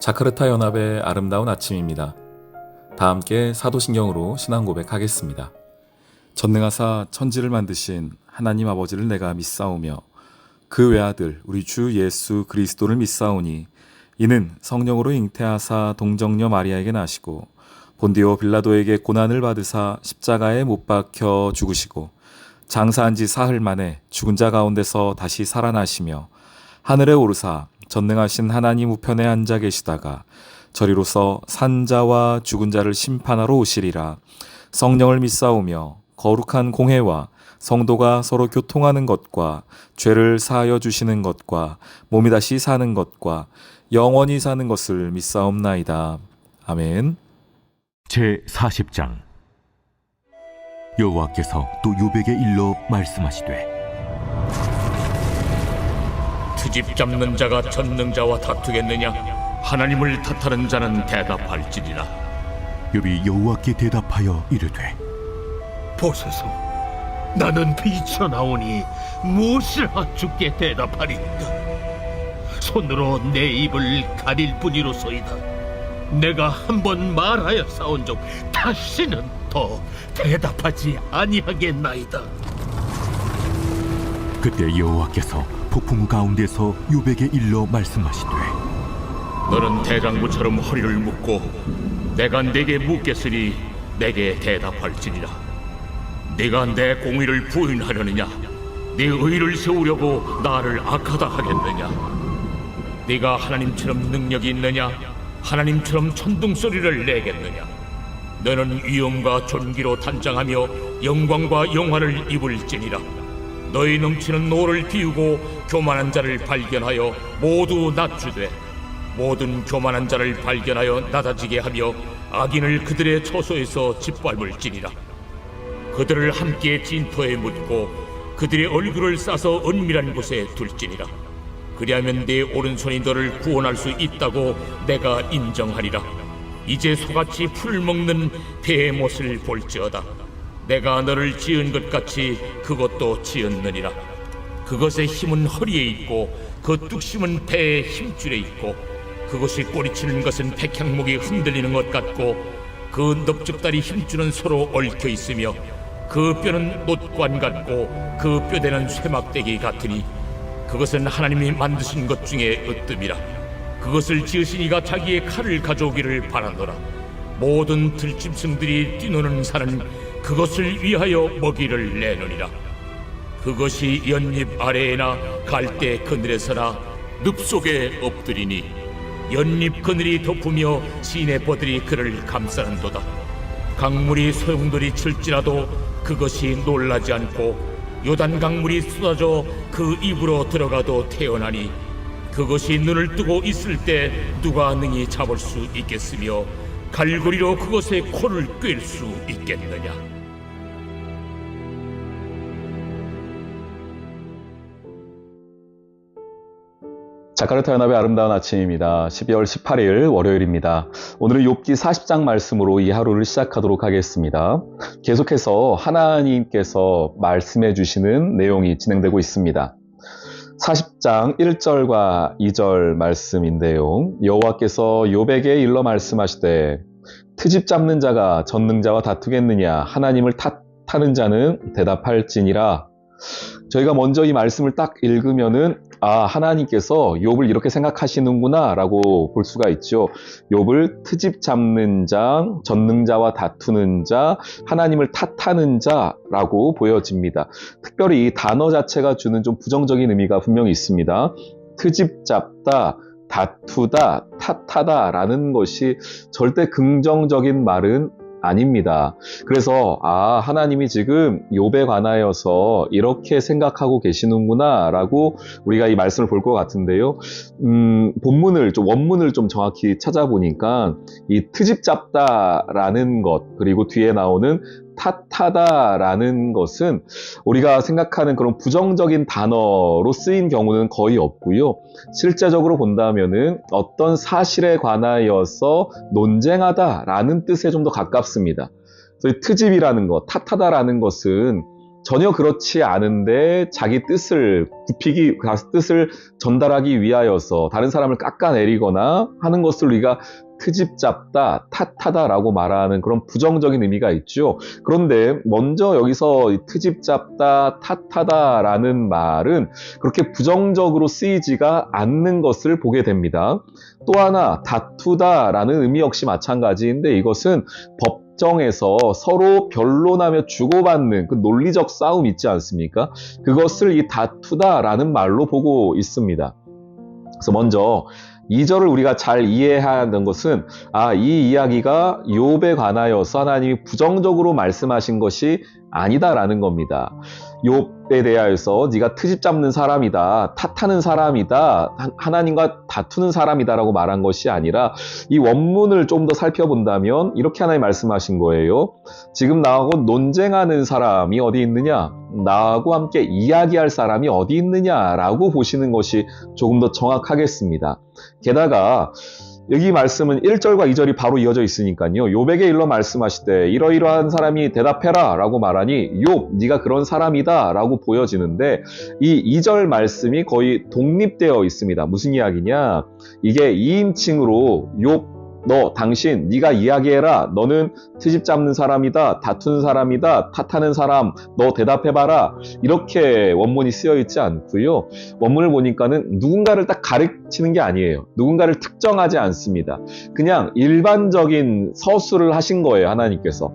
자카르타 연합의 아름다운 아침입니다. 다 함께 사도신경으로 신앙 고백하겠습니다. 전능하사 천지를 만드신 하나님 아버지를 내가 믿사오며 그 외아들 우리 주 예수 그리스도를 믿사오니 이는 성령으로 잉태하사 동정녀 마리아에게 나시고 본디오 빌라도에게 고난을 받으사 십자가에 못 박혀 죽으시고 장사한 지 사흘 만에 죽은 자 가운데서 다시 살아나시며 하늘에 오르사 전능하신 하나님 우편에 앉아 계시다가 저리로서 산자와 죽은 자를 심판하러 오시리라. 성령을 믿사오며 거룩한 공회와 성도가 서로 교통하는 것과 죄를 사하여 주시는 것과 몸이 다시 사는 것과 영원히 사는 것을 믿사옵나이다. 아멘. 제40장. 여호와께서 또 요백에 일러 말씀하시되 트집 잡는 자가 전능자와 다투겠느냐? 하나님을 탓하는 자는 대답할지니라. 욥이 여호와께 대답하여 이르되 보소서, 나는 비쳐나오니 무엇을 주께 대답하리이까? 손으로 내 입을 가릴 뿐이로소이다. 내가 한번 말하여 싸운 적 다시는 더 대답하지 아니하겠나이다. 그때 여호와께서 폭풍우 가운데서 욥에게 일러 말씀하시되 너는 대장부처럼 허리를 묶고 내가 네게 묻겠으니 내게 대답할지니라. 네가 내 공의를 부인하려느냐? 네 의를 세우려고 나를 악하다 하겠느냐? 네가 하나님처럼 능력이 있느냐? 하나님처럼 천둥소리를 내겠느냐? 너는 위엄과 존귀로 단장하며 영광과 영화를 입을지니라. 너희 넘치는 노를 비우고 교만한 자를 발견하여 모두 낮추되 모든 교만한 자를 발견하여 낮아지게 하며 악인을 그들의 처소에서 짓밟을지니라. 그들을 함께 진토에 묻고 그들의 얼굴을 싸서 은밀한 곳에 둘지니라. 그리하면 네 오른손이 너를 구원할 수 있다고 내가 인정하리라. 이제 소같이 풀을 먹는 배의 못을 볼지어다. 내가 너를 지은 것 같이 그것도 지었느니라. 그것의 힘은 허리에 있고 그 뚝심은 배의 힘줄에 있고 그것이 꼬리치는 것은 백향목이 흔들리는 것 같고 그 넙죽다리 힘줄은 서로 얽혀 있으며 그 뼈는 못관 같고 그 뼈대는 쇠막대기 같으니 그것은 하나님이 만드신 것 중에 으뜸이라. 그것을 지으신 이가 자기의 칼을 가져오기를 바라노라. 모든 들짐승들이 뛰노는 산은 그것을 위하여 먹이를 내느니라. 그것이 연잎 아래에나 갈대 그늘에서나 늪 속에 엎드리니 연잎 그늘이 덮으며 시내버들이 그를 감싸는도다. 강물이 소용돌이 칠지라도 그것이 놀라지 않고 요단 강물이 쏟아져 그 입으로 들어가도 태어나니 그것이 눈을 뜨고 있을 때 누가 능히 잡을 수 있겠으며 갈고리로 그것의 코를 꿰일 수 있겠느냐? 자카르타 연합의 아름다운 아침입니다. 12월 18일 월요일입니다. 오늘은 욥기 40장 말씀으로 이 하루를 시작하도록 하겠습니다. 계속해서 하나님께서 말씀해 주시는 내용이 진행되고 있습니다. 40장 1절과 2절 말씀인데요. 여호와께서 욥에게 일러 말씀하시되 트집 잡는 자가 전능자와 다투겠느냐? 하나님을 탓하는 자는 대답할지니라. 저희가 먼저 이 말씀을 딱 읽으면은 하나님께서 욥을 이렇게 생각하시는구나 라고 볼 수가 있죠. 욥을 트집 잡는 자, 전능자와 다투는 자, 하나님을 탓하는 자라고 보여집니다. 특별히 이 단어 자체가 주는 좀 부정적인 의미가 분명히 있습니다. 트집 잡다, 다투다, 탓하다 라는 것이 절대 긍정적인 말은 아닙니다. 그래서 하나님이 지금 욥에 관하여서 이렇게 생각하고 계시는구나 라고 우리가 이 말씀을 볼 것 같은데요. 원문을 좀 정확히 찾아보니까 이 트집 잡다라는 것 그리고 뒤에 나오는 탓하다라는 것은 우리가 생각하는 그런 부정적인 단어로 쓰인 경우는 거의 없고요. 실제적으로 본다면은 어떤 사실에 관하여서 논쟁하다라는 뜻에 좀 더 가깝습니다. 그래서 이 트집이라는 것, 탓하다라는 것은 전혀 그렇지 않은데 자기 뜻을 굽히기, 뜻을 전달하기 위하여서 다른 사람을 깎아내리거나 하는 것을 우리가 트집 잡다, 탓하다라고 말하는 그런 부정적인 의미가 있죠. 그런데 먼저 여기서 트집 잡다, 탓하다라는 말은 그렇게 부정적으로 쓰이지가 않는 것을 보게 됩니다. 또 하나, 다투다라는 의미 역시 마찬가지인데 이것은 법정에서 서로 변론하며 주고받는 그 논리적 싸움 있지 않습니까? 그것을 이 다투다라는 말로 보고 있습니다. 그래서 먼저 2절을 우리가 잘 이해해야 하는 것은 이 이야기가 욥에 관하여서 하나님이 부정적으로 말씀하신 것이 아니다라는 겁니다. 욥에 대하여서 네가 트집 잡는 사람이다, 탓하는 사람이다, 하나님과 다투는 사람이다라고 말한 것이 아니라 이 원문을 좀 더 살펴본다면 이렇게 하나님 말씀하신 거예요. 지금 나하고 논쟁하는 사람이 어디 있느냐? 나하고 함께 이야기할 사람이 어디 있느냐라고 보시는 것이 조금 더 정확하겠습니다. 게다가 여기 말씀은 1절과 2절이 바로 이어져 있으니까요. 욥에게 일러 말씀하실 때 이러이러한 사람이 대답해라 라고 말하니 욥 네가 그런 사람이다 라고 보여지는데 이 2절 말씀이 거의 독립되어 있습니다. 무슨 이야기냐? 이게 2인칭으로 욥 당신, 네가 이야기해라. 너는 트집 잡는 사람이다. 다투는 사람이다. 탓하는 사람. 너 대답해봐라. 이렇게 원문이 쓰여 있지 않고요. 원문을 보니까는 누군가를 딱 가르치는 게 아니에요. 누군가를 특정하지 않습니다. 그냥 일반적인 서술을 하신 거예요. 하나님께서.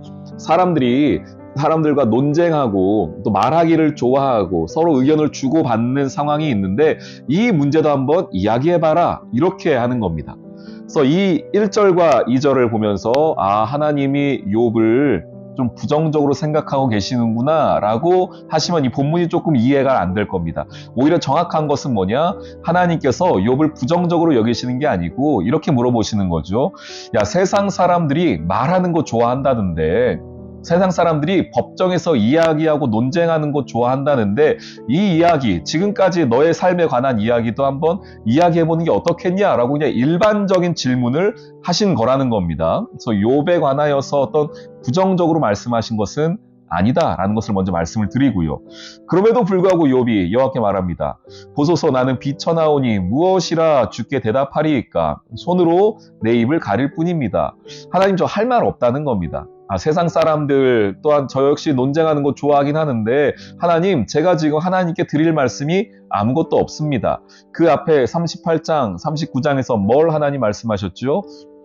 사람들과 논쟁하고 또 말하기를 좋아하고 서로 의견을 주고받는 상황이 있는데 이 문제도 한번 이야기해봐라. 이렇게 하는 겁니다. 그래서 이 1절과 2절을 보면서 하나님이 욥을 좀 부정적으로 생각하고 계시는구나 라고 하시면 이 본문이 조금 이해가 안 될 겁니다. 오히려 정확한 것은 뭐냐? 하나님께서 욥을 부정적으로 여기시는 게 아니고 이렇게 물어보시는 거죠. 야, 세상 사람들이 말하는 거 좋아한다던데 세상 사람들이 법정에서 이야기하고 논쟁하는 거 좋아한다는데 이 이야기, 지금까지 너의 삶에 관한 이야기도 한번 이야기해보는 게 어떻겠냐라고 그냥 일반적인 질문을 하신 거라는 겁니다. 그래서 욥에 관하여서 어떤 부정적으로 말씀하신 것은 아니다라는 것을 먼저 말씀을 드리고요. 그럼에도 불구하고 욥이 여호와께 말합니다. 보소서 나는 비천하오니 무엇이라 주께 대답하리이까? 손으로 내 입을 가릴 뿐입니다. 하나님 저 할 말 없다는 겁니다. 세상 사람들 또한 저 역시 논쟁하는 거 좋아하긴 하는데 하나님 제가 지금 하나님께 드릴 말씀이 아무것도 없습니다. 그 앞에 38장 39장에서 뭘 하나님 말씀하셨죠?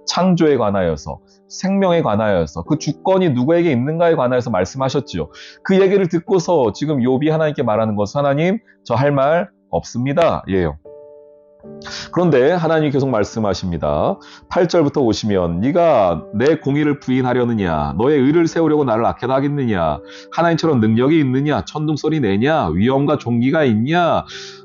창조에 관하여서 생명에 관하여서 그 주권이 누구에게 있는가에 관하여서 말씀하셨죠. 그 얘기를 듣고서 지금 욥이 하나님께 말하는 것은 하나님 저 할 말 없습니다. 예요. 그런데 하나님이 계속 말씀하십니다. 8절부터 보시면 네가 내 공의를 부인하려느냐 너의 의를 세우려고 나를 악해다 하겠느냐 하나님처럼 능력이 있느냐 천둥소리 내냐 위엄과 존귀가 있냐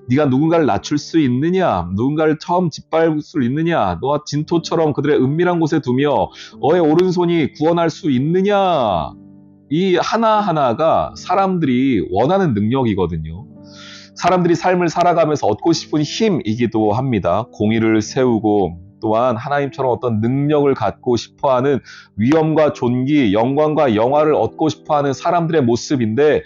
네가 누군가를 낮출 수 있느냐 누군가를 처음 짓밟을 수 있느냐 너와 진토처럼 그들의 은밀한 곳에 두며 너의 오른손이 구원할 수 있느냐 이 하나하나가 사람들이 원하는 능력이거든요. 사람들이 삶을 살아가면서 얻고 싶은 힘이기도 합니다. 공의를 세우고 또한 하나님처럼 어떤 능력을 갖고 싶어하는 위엄과 존귀, 영광과 영화를 얻고 싶어하는 사람들의 모습인데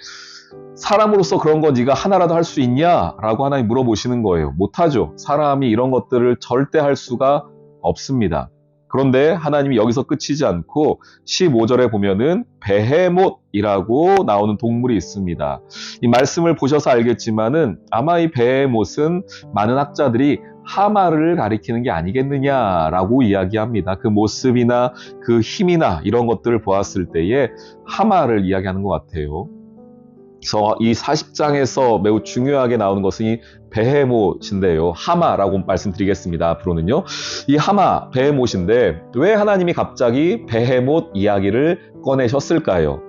사람으로서 그런 거 네가 하나라도 할 수 있냐? 라고 하나님 물어보시는 거예요. 못하죠. 사람이 이런 것들을 절대 할 수가 없습니다. 그런데 하나님이 여기서 끝이지 않고 15절에 보면은 베헤못이라고 나오는 동물이 있습니다. 이 말씀을 보셔서 알겠지만은 아마 이 베헤못은 많은 학자들이 하마를 가리키는 게 아니겠느냐라고 이야기합니다. 그 모습이나 그 힘이나 이런 것들을 보았을 때에 하마를 이야기하는 것 같아요. 그래서 이 40장에서 매우 중요하게 나오는 것은 이 베헤못인데요. 하마라고 말씀드리겠습니다. 앞으로는요. 이 하마, 베헤못인데 왜 하나님이 갑자기 베헤못 이야기를 꺼내셨을까요?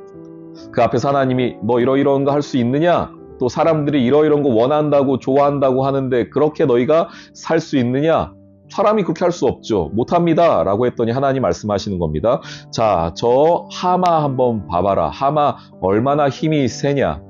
그 앞에서 하나님이 너 이러이러한 거 할 수 있느냐? 또 사람들이 이러이러한 거 원한다고 좋아한다고 하는데 그렇게 너희가 살 수 있느냐? 사람이 그렇게 할 수 없죠. 못합니다. 라고 했더니 하나님 말씀하시는 겁니다. 자, 저 하마 한번 봐봐라. 하마 얼마나 힘이 세냐?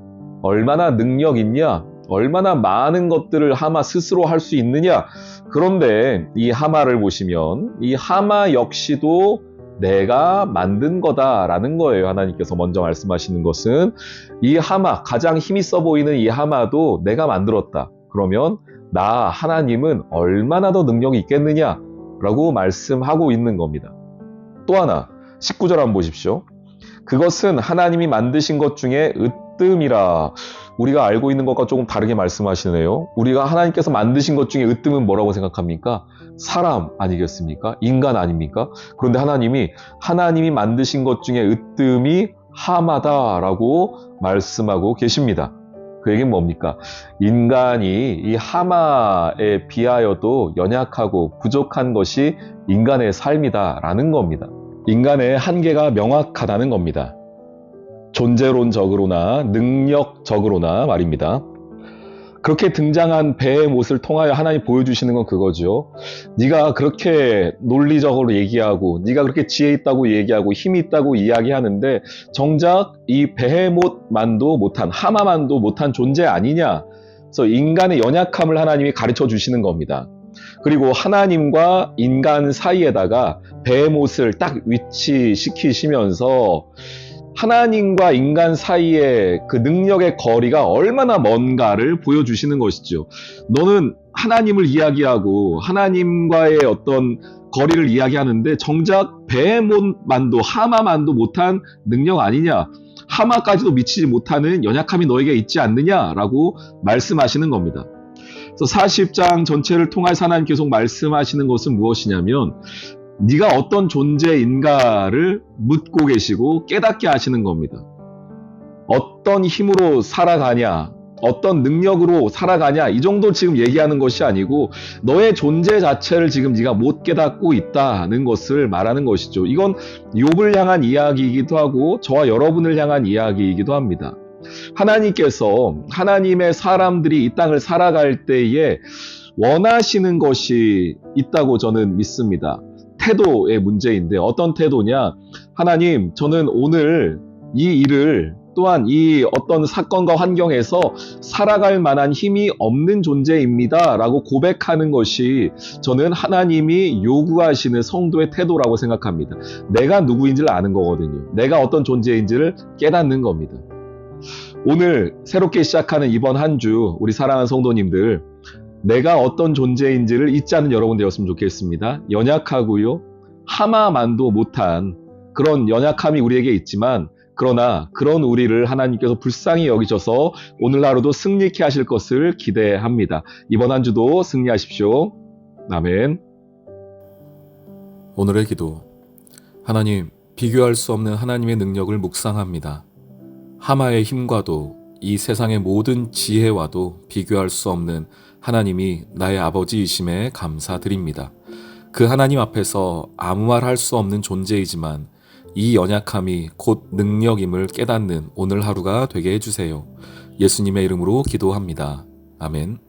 얼마나 능력 있냐? 얼마나 많은 것들을 하마 스스로 할 수 있느냐? 그런데 이 하마를 보시면 이 하마 역시도 내가 만든 거다라는 거예요. 하나님께서 먼저 말씀하시는 것은 이 하마, 가장 힘이 있어 보이는 이 하마도 내가 만들었다. 그러면 나 하나님은 얼마나 더 능력이 있겠느냐라고 말씀하고 있는 겁니다. 또 하나 19절 한번 보십시오. 그것은 하나님이 만드신 것 중에 으뜸이라. 우리가 알고 있는 것과 조금 다르게 말씀하시네요. 우리가 하나님께서 만드신 것 중에 으뜸은 뭐라고 생각합니까? 사람 아니겠습니까? 인간 아닙니까? 그런데 하나님이 만드신 것 중에 으뜸이 하마다라고 말씀하고 계십니다. 그 얘기는 뭡니까? 인간이 이 하마에 비하여도 연약하고 부족한 것이 인간의 삶이다라는 겁니다. 인간의 한계가 명확하다는 겁니다. 존재론적으로나 능력적으로나 말입니다. 그렇게 등장한 배의 못을 통하여 하나님 보여주시는 건 그거죠. 네가 그렇게 논리적으로 얘기하고 네가 그렇게 지혜 있다고 얘기하고 힘이 있다고 이야기하는데 정작 이 베헤못만도 못한, 하마만도 못한 존재 아니냐. 그래서 인간의 연약함을 하나님이 가르쳐 주시는 겁니다. 그리고 하나님과 인간 사이에다가 베헤못을 딱 위치시키시면서 하나님과 인간 사이의 그 능력의 거리가 얼마나 먼가를 보여주시는 것이죠. 너는 하나님을 이야기하고 하나님과의 어떤 거리를 이야기하는데 정작 베헤못만도 하마만도 못한 능력 아니냐. 하마까지도 미치지 못하는 연약함이 너에게 있지 않느냐라고 말씀하시는 겁니다. 그래서 40장 전체를 통해서 하나님 계속 말씀하시는 것은 무엇이냐면 네가 어떤 존재인가를 묻고 계시고 깨닫게 하시는 겁니다. 어떤 힘으로 살아가냐, 어떤 능력으로 살아가냐 이 정도 지금 얘기하는 것이 아니고 너의 존재 자체를 지금 네가 못 깨닫고 있다는 것을 말하는 것이죠. 이건 욥을 향한 이야기이기도 하고 저와 여러분을 향한 이야기이기도 합니다. 하나님께서 하나님의 사람들이 이 땅을 살아갈 때에 원하시는 것이 있다고 저는 믿습니다. 태도의 문제인데 어떤 태도냐? 하나님, 저는 오늘 이 일을 또한 이 어떤 사건과 환경에서 살아갈 만한 힘이 없는 존재입니다 라고 고백하는 것이 저는 하나님이 요구하시는 성도의 태도라고 생각합니다. 내가 누구인지를 아는 거거든요. 내가 어떤 존재인지를 깨닫는 겁니다. 오늘 새롭게 시작하는 이번 한 주 우리 사랑하는 성도님들, 내가 어떤 존재인지를 잊지 않는 여러분 되었으면 좋겠습니다. 연약하고요, 하마만도 못한 그런 연약함이 우리에게 있지만 그러나 그런 우리를 하나님께서 불쌍히 여기셔서 오늘 하루도 승리케 하실 것을 기대합니다. 이번 한 주도 승리하십시오. 아멘. 오늘의 기도. 하나님, 비교할 수 없는 하나님의 능력을 묵상합니다. 하마의 힘과도 이 세상의 모든 지혜와도 비교할 수 없는 하나님이 나의 아버지이심에 감사드립니다. 그 하나님 앞에서 아무 말 할 수 없는 존재이지만 이 연약함이 곧 능력임을 깨닫는 오늘 하루가 되게 해주세요. 예수님의 이름으로 기도합니다. 아멘.